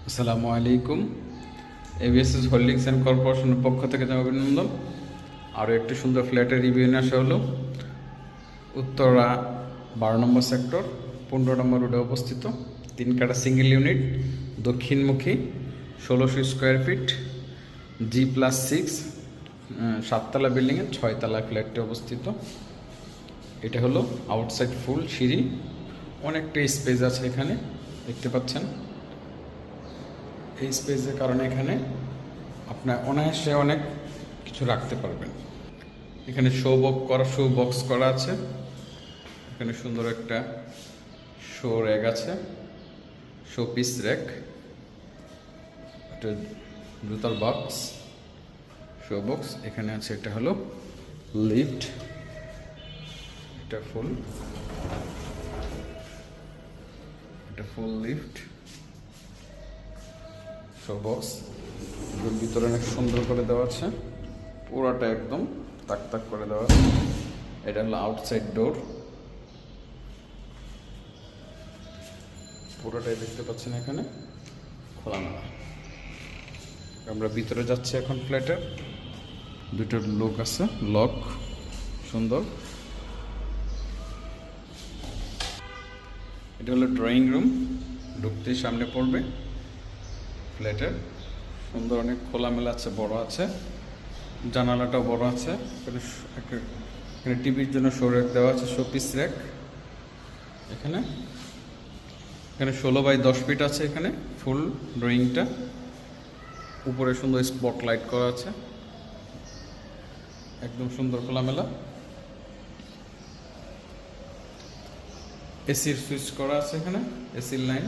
আসসালামু আলাইকুম। এবিএসএস holdings and কর্পোরেশনের পক্ষ থেকে জানাই অভিনন্দন। আরও একটি সুন্দর ফ্ল্যাটের রিভিউ নিয়ে আসা হলো। উত্তরা 12 নম্বর সেক্টর 15 নম্বর রোডে অবস্থিত 3 কাঠা সিঙ্গেল ইউনিট, দক্ষিণমুখী, 1600 স্কোয়ার ফিট, G+6, 7তলা বিল্ডিংয়ে 6তলা ফ্ল্যাটটি অবস্থিত। এটা হলো আউটসাইড ফুল সিঁড়ি, অনেকটা স্পেস আছে এখানে দেখতে পাচ্ছেন। এই স্পেসের কারণে এখানে আপনার অনায়াসে অনেক কিছু রাখতে পারবেন। এখানে শো বক্স করা আছে। এখানে সুন্দর একটা শো র্যাক আছে, শো পিস র্যাক, একটা জুতার বক্স, শো বক্স এখানে আছে। এটা হলো লিফট, এটা ফুল লিফট, শো বক্স ভিতরে অনেক সুন্দর করে দেওয়া আছে, পুরাটা একদম তাক তাক করে দেওয়া আছে। এটা হলো আউটসাইড ডোর, পুরোটাই দেখতে পাচ্ছেন এখানে খোলামেলা। আমরা ভিতরে যাচ্ছি এখন ফ্ল্যাটের। দুটো লক আছে, লক সুন্দর। এটা হলো ড্রয়িং রুম, ঢুকতেই সামনে পড়বে ফ্ল্যাটের। সুন্দর অনেক খোলামেলা আছে, বড় আছে, জানালাটাও বড় আছে। এখানে টিভির জন্য শো র্যাক দেওয়া আছে, শো পিস র্যাক। এখানে 16x10 ফিট আছে। এখানে ফুল ড্রয়িংটা, উপরে সুন্দর স্পট লাইট করা আছে, একদম সুন্দর খোলামেলা। এসির সুইচ করা আছে এখানে, এসির লাইন,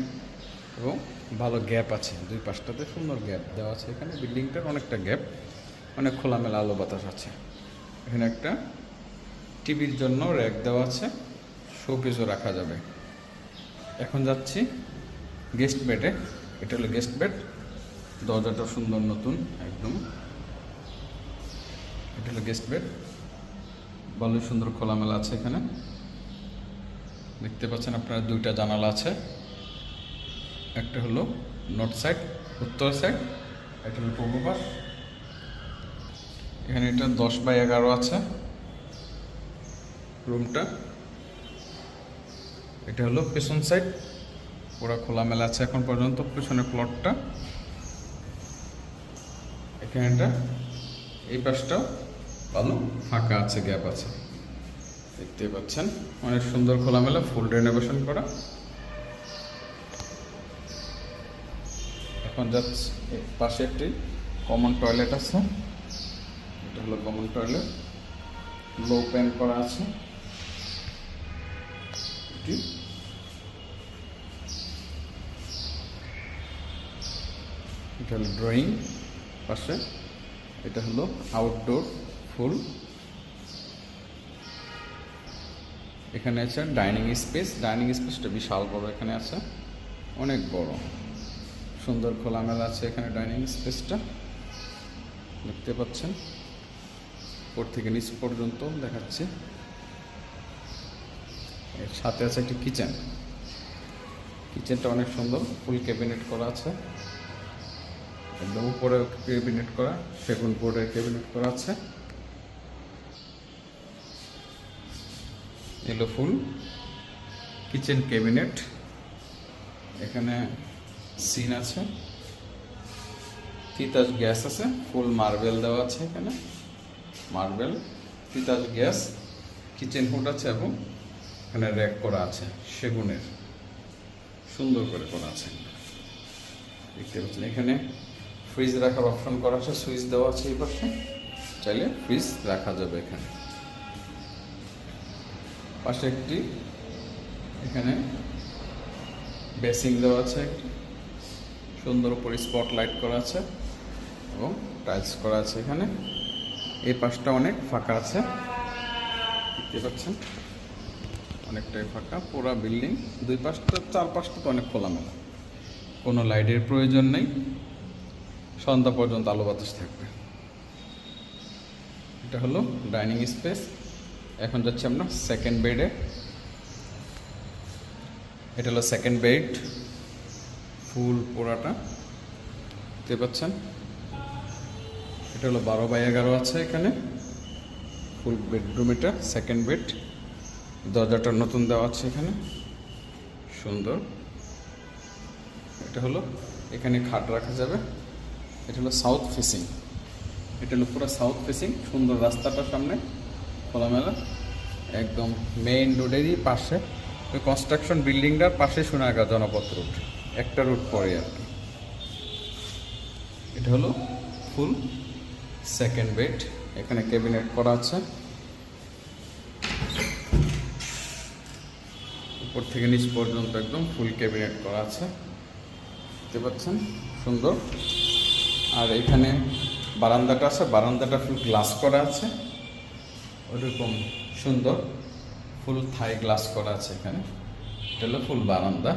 এবং ভালো গ্যাপ আছে দুই পাশটাতে, সুন্দর গ্যাপ দেওয়া আছে এখানে। বিল্ডিংটার অনেকটা গ্যাপ, অনেক খোলামেলা আলো বাতাস আছে। এখানে একটা টিভির জন্য র্যাক দেওয়া আছে, শোপিসও রাখা যাবে। এখন যাচ্ছি গেস্ট বেডে। এটা হলো গেস্ট বেড, দরজাটা সুন্দর নতুন একদম। এটা হলো গেস্ট বেড, ভালো সুন্দর খোলামেলা আছে। এখানে দেখতে পাচ্ছেন আপনারা দুইটা জানালা আছে, একটা হলো নর্থ সাইড, উত্তর সাইড, একটা হলো পূর্ব পাশ। এখানে এটা 10x11 আছে রুমটা। এটা হলো পেছন সাইড, পুরো খোলামেলা আছে এখন পর্যন্ত পেছনের প্লটটা। এখানেটা এই পাশটাও ভালো ফাঁকা আছে, গ্যাপ আছে, দেখতে পাচ্ছেন। অনেক সুন্দর খোলামেলা, ফুল রেনোভেশন করা। এখন যাচ্ছে পাশে একটি কমন টয়লেট আছে। এটা হলো কমন টয়লেট, লো প্যান করা আছে। এটা হলো ড্রয়িং পাশে। এটা হলো আউটডোর ফুল। এখানে আছে ডাইনিং স্পেস, ডাইনিং স্পেসটা বিশাল বড় এখানে আছে, অনেক বড়, সুন্দর খোলামেলা আছে এখানে ডাইনিং স্পেসটা দেখতে পাচ্ছেন। উপর থেকে নিচ পর্যন্ত দেখাচ্ছে। এর সাথে আছে একটি কিচেন, কিচেনটা অনেক সুন্দর, ফুল ক্যাবিনেট করা আছে, একদম উপরে ক্যাবিনেট করা, সেগুন বোর্ডের ক্যাবিনেট করা আছে। এলো ফুল কিচেন ক্যাবিনেট। এখানে সিন আছে, তিতাস গ্যাস আছে, ফুল মার্বেল দেওয়া আছে এখানে, marble, Titas gas, kitchen hood আছে, এবং এখানে র্যাক করা আছে সেগুনের, সুন্দর করে করা আছে দেখতে পাচ্ছেন। এখানে ফ্রিজ রাখার অপশন করা আছে, সুইচ দেওয়া আছে এই পাশে, চাইলে ফ্রিজ রাখা যাবে এখানে। পাশে একটি এখানে বেসিং দেওয়া আছে, একটি সুন্দর উপরে স্পট লাইট করা আছে, এবং টাইলস করা আছে এখানে। এই পাশটা অনেক ফাঁকা আছে দেখতে পাচ্ছেন, অনেকটাই ফাঁকা পুরা বিল্ডিং। দুই পাশটা, চার পাশটা তো অনেক খোলামেলা, কোনো লাইটের প্রয়োজন নেই, সন্ধ্যা পর্যন্ত আলো বাতাস থাকবে। এটা হলো ডাইনিং স্পেস। এখন যাচ্ছি আমরা সেকেন্ড বেডে। এটা হলো সেকেন্ড বেড, ফুল পোড়াটা দেখতে পাচ্ছেন এটা হলো 12x11 আছে এখানে ফুল বেডরুম, এটা সেকেন্ড বেড, দরজাটা নতুন দেওয়া আছে এখানে সুন্দর। এটা হলো এখানে খাট রাখা যাবে। এটা হলো সাউথ ফেসিং, এটা হলো পুরো সাউথ ফেসিং, সুন্দর রাস্তাটা সামনে খোলামেলা একদম মেইন রোডেরই পাশে, ওই কনস্ট্রাকশন বিল্ডিংটার পাশে সোনারগাঁ জনপথ রোড, একটা রোড পরে আর কি। এটা হলো ফুল সেকেন্ড বেড, এখানে ক্যাবিনেট করা আছে, উপর থেকে নিচ পর্যন্ত একদম ফুল ক্যাবিনেট করা আছে, দেখতে পাচ্ছেন সুন্দর। আর এখানে বারান্দাটা আছে, বারান্দাটা ফুল গ্লাস করা আছে, ওরকম সুন্দর ফুল থাই গ্লাস করা আছে এখানে। এটা হলো ফুল বারান্দা,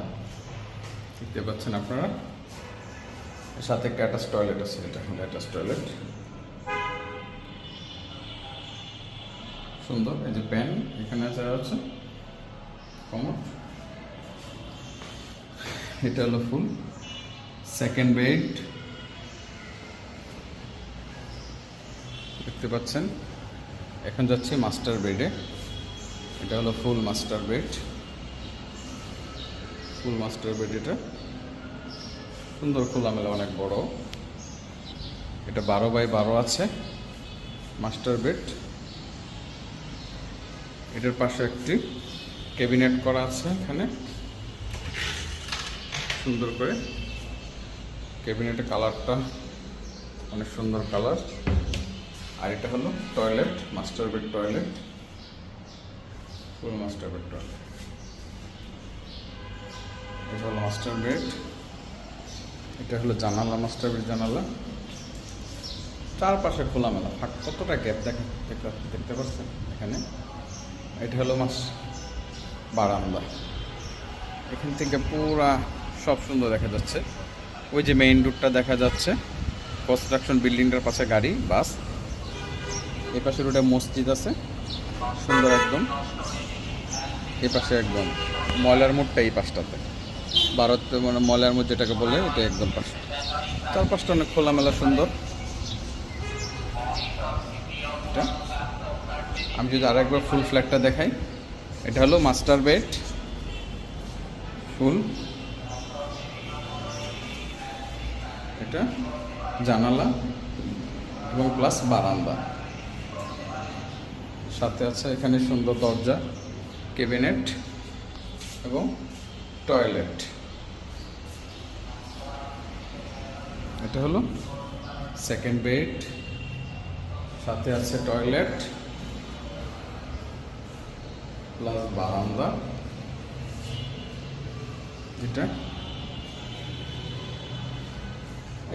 দেখতে পাচ্ছেন আপনারা। সাথে একটা অ্যাটাচ টয়লেট আছে, এটা হলো অ্যাটাচ টয়লেট সুন্দর। এই যে প্যান এখানে আছে কমোড। এটা হলো ফুল সেকেন্ড বেড, দেখতে পাচ্ছেন। এখন যাচ্ছি মাস্টার বেডে। এটা হলো ফুল মাস্টার বেড, ফুল মাস্টার বেড, এটা সুন্দর খোলামেলা অনেক বড়। এটা 12x12 আছে মাস্টার বেড। এটার পাশে একটি ক্যাবিনেট করা আছে এখানে সুন্দর করে। ক্যাবিনেটের কালারটা অনেক সুন্দর কালার। আর এটা হলো টয়লেট, মাস্টার বেড টয়লেট, ফুল মাস্টার বেড টয়লেট। এটা হলো মাস্টার বেড, এটা হলো জানালা, মাস্টার বেড জানালা, চারপাশে খোলামেলা, ফাঁক কতটা গ্যাপ দেখতে পাচ্ছেন এখানে। এটা হলো বারান্দা, এখান থেকে পুরা সব সুন্দর দেখা যাচ্ছে। ওই যে মেইন রোডটা দেখা যাচ্ছে, কনস্ট্রাকশন বিল্ডিংটার পাশে গাড়ি বাস, এই পাশে রোডে মসজিদ আছে সুন্দর একদম। এই পাশে একদম ময়লার মোড়টা এই পাশটাতে, ভারত মানে ময়লার মোড় যেটাকে বলে, এটা একদম পাশে। চারপাশটা অনেক খোলামেলা সুন্দর। এটা আমি যদি আরেকবার ফুল ফ্ল্যাটটা দেখাই, এটা হলো মাস্টার বেড ফুল, এটা জানালা এবং প্লাস বারান্দা, সাথে আছে এখানে সুন্দর দরজা, ক্যাবিনেট এবং টয়লেট। এটা হলো সেকেন্ড বেড, সাথে আছে টয়লেট প্লাস বারান্দা।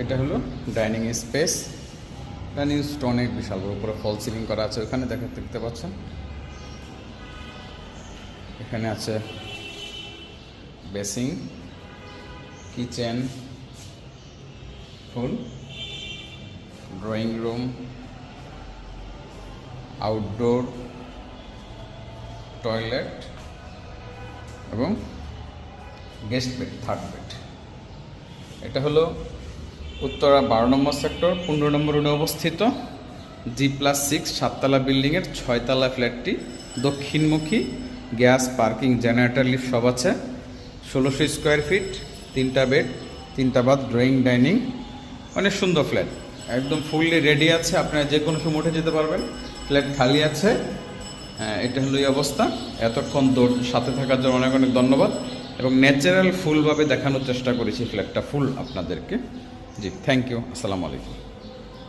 এটা হলো ডাইনিং স্পেস, ডাইনিং স্টোনের বিশাল বড়, উপরে ফল সিলিং করা আছে, ওখানে দেখতে পাচ্ছেন। এখানে আছে বেসিং, কিচেন, ফুল ড্রয়িং রুম, আউটডোর, টয়লেট এবং গেস্ট বেড, থার্ড বেড। এটা হলো উত্তরা 12 নম্বর সেক্টর 15 নম্বর রোডে অবস্থিত G+6 7তলা বিল্ডিংয়ের 6তলা ফ্ল্যাটটি দক্ষিণমুখী, গ্যাস, পার্কিং, জেনারেটর, লিফট সব আছে। 1600 স্কোয়ার ফিট, 3টা বেড, 3টা বাথ, ড্রয়িং, ডাইনিং, অনেক সুন্দর ফ্ল্যাট, একদম ফুললি রেডি আছে, আপনারা যে কোনো সময় উঠে যেতে পারবেন। ফ্ল্যাট খালি আছে। এটা হলো এই অবস্থা। এতক্ষণ সাথে থাকার জন্য অনেক অনেক ধন্যবাদ, এবং ন্যাচারাল ফুলভাবে দেখানোর চেষ্টা করেছি ফ্ল্যাটটা ফুল আপনাদেরকে। জি, থ্যাংক ইউ, আসসালামু আলাইকুম।